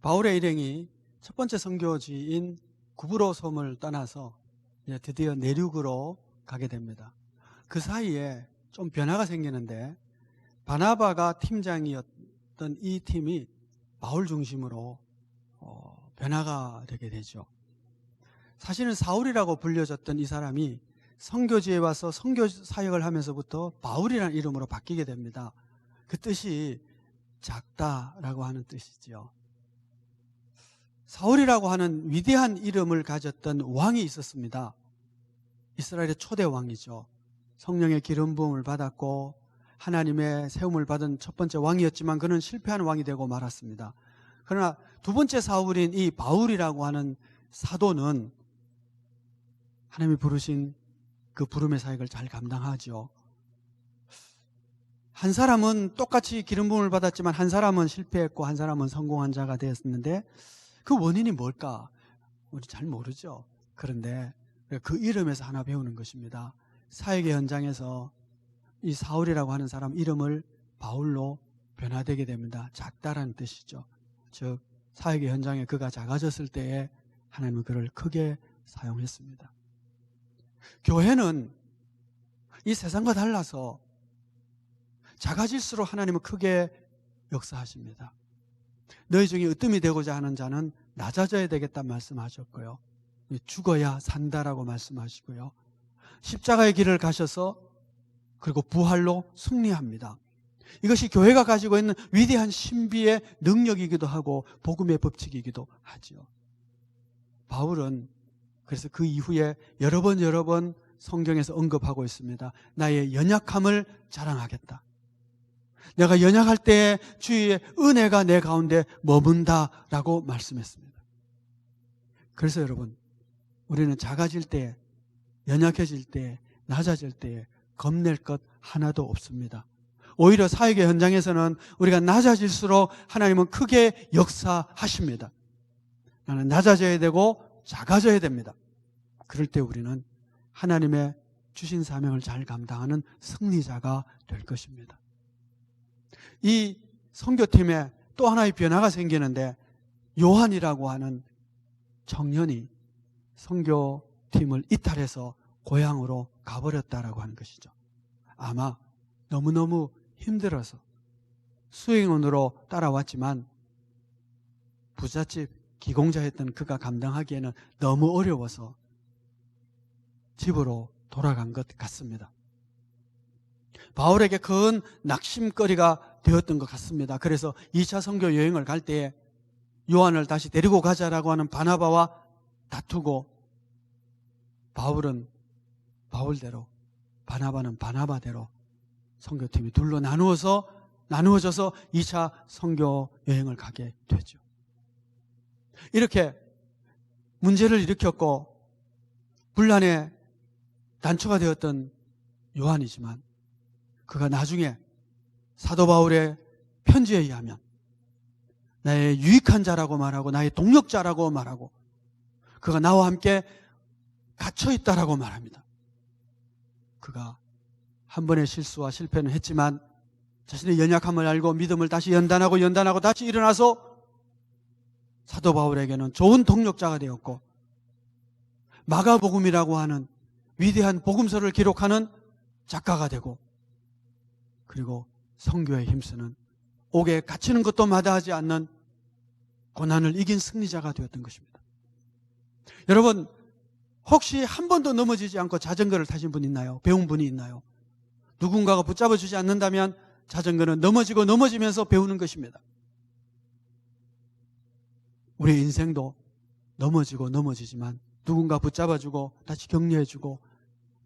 바울의 일행이 첫 번째 선교지인 구브로 섬을 떠나서 이제 드디어 내륙으로 가게 됩니다. 그 사이에 좀 변화가 생기는데 바나바가 팀장이었던 이 팀이 바울 중심으로 변화가 되게 되죠. 사실은 사울이라고 불려졌던 이 사람이 선교지에 와서 선교 사역을 하면서부터 바울이라는 이름으로 바뀌게 됩니다. 그 뜻이 작다라고 하는 뜻이지요. 사울이라고 하는 위대한 이름을 가졌던 왕이 있었습니다. 이스라엘의 초대 왕이죠. 성령의 기름 부음을 받았고 하나님의 세움을 받은 첫 번째 왕이었지만 그는 실패한 왕이 되고 말았습니다. 그러나 두 번째 사울인 이 바울이라고 하는 사도는 하나님이 부르신 그 부름의 사역을 잘 감당하죠. 한 사람은 똑같이 기름 부음을 받았지만 한 사람은 실패했고 한 사람은 성공한 자가 되었는데 그 원인이 뭘까? 우리 잘 모르죠. 그런데 그 이름에서 하나 배우는 것입니다. 사역의 현장에서 이 사울이라고 하는 사람 이름을 바울로 변화되게 됩니다. 작다라는 뜻이죠. 즉 사역의 현장에 그가 작아졌을 때에 하나님은 그를 크게 사용했습니다. 교회는 이 세상과 달라서 작아질수록 하나님은 크게 역사하십니다. 너희 중에 으뜸이 되고자 하는 자는 낮아져야 되겠다 말씀하셨고요. 죽어야 산다라고 말씀하시고요. 십자가의 길을 가셔서 그리고 부활로 승리합니다. 이것이 교회가 가지고 있는 위대한 신비의 능력이기도 하고 복음의 법칙이기도 하죠. 바울은 그래서 그 이후에 여러 번 성경에서 언급하고 있습니다. 나의 연약함을 자랑하겠다. 내가 연약할 때에 주의 은혜가 내 가운데 머문다라고 말씀했습니다. 그래서 여러분, 우리는 작아질 때, 연약해질 때, 낮아질 때에 겁낼 것 하나도 없습니다. 오히려 사역의 현장에서는 우리가 낮아질수록 하나님은 크게 역사하십니다. 나는 낮아져야 되고 작아져야 됩니다. 그럴 때 우리는 하나님의 주신 사명을 잘 감당하는 승리자가 될 것입니다. 이 선교팀에 또 하나의 변화가 생기는데 요한이라고 하는 청년이 선교팀을 이탈해서 고향으로 가버렸다라고 하는 것이죠. 아마 너무너무 힘들어서 수행원으로 따라왔지만 부잣집 기공자였던 그가 감당하기에는 너무 어려워서 집으로 돌아간 것 같습니다. 바울에게 큰 낙심거리가 되었던 것 같습니다. 그래서 2차 선교 여행을 갈 때에 요한을 다시 데리고 가자라고 하는 바나바와 다투고 바울은 바울대로 바나바는 바나바대로 선교팀이 둘로 나누어져서 2차 선교 여행을 가게 되죠. 이렇게 문제를 일으켰고 분란의 단초가 되었던 요한이지만 그가 나중에 사도 바울의 편지에 의하면 나의 유익한 자라고 말하고 나의 동력자라고 말하고 그가 나와 함께 갇혀있다라고 말합니다. 그가 한 번의 실수와 실패는 했지만 자신의 연약함을 알고 믿음을 다시 연단하고 다시 일어나서 사도 바울에게는 좋은 동력자가 되었고 마가복음이라고 하는 위대한 복음서를 기록하는 작가가 되고 그리고 선교에 힘쓰는 옥에 갇히는 것도 마다하지 않는 고난을 이긴 승리자가 되었던 것입니다. 여러분 혹시 한 번도 넘어지지 않고 자전거를 타신 분 있나요? 배운 분이 있나요? 누군가가 붙잡아 주지 않는다면 자전거는 넘어지면서 배우는 것입니다. 우리의 인생도 넘어지지만 누군가 붙잡아주고 다시 격려해주고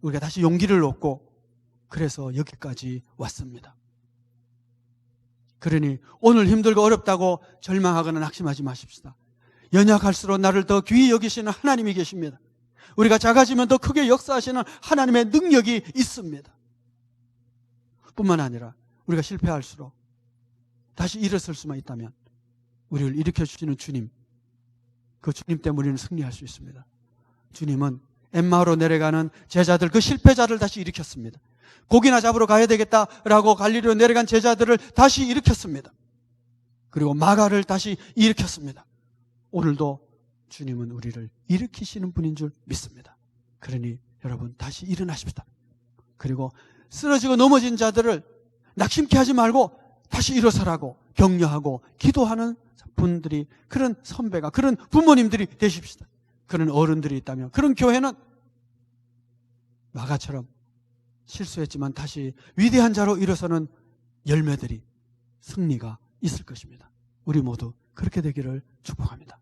우리가 다시 용기를 얻고 그래서 여기까지 왔습니다. 그러니 오늘 힘들고 어렵다고 절망하거나 낙심하지 마십시다. 연약할수록 나를 더 귀히 여기시는 하나님이 계십니다. 우리가 작아지면 더 크게 역사하시는 하나님의 능력이 있습니다. 뿐만 아니라 우리가 실패할수록 다시 일어설 수만 있다면 우리를 일으켜주시는 주님, 그 주님 때문에 우리는 승리할 수 있습니다. 주님은 엠마오로 내려가는 제자들, 그 실패자를 다시 일으켰습니다. 고기나 잡으러 가야 되겠다라고 갈릴리로 내려간 제자들을 다시 일으켰습니다. 그리고 마가를 다시 일으켰습니다. 오늘도 주님은 우리를 일으키시는 분인 줄 믿습니다. 그러니 여러분 다시 일어나십시다. 그리고 쓰러지고 넘어진 자들을 낙심케 하지 말고 다시 일어서라고 격려하고 기도하는 분들이, 그런 선배가, 그런 부모님들이 되십시다. 그런 어른들이 있다면, 그런 교회는 마가처럼 실수했지만 다시 위대한 자로 일어서는 열매들이, 승리가 있을 것입니다. 우리 모두 그렇게 되기를 축복합니다.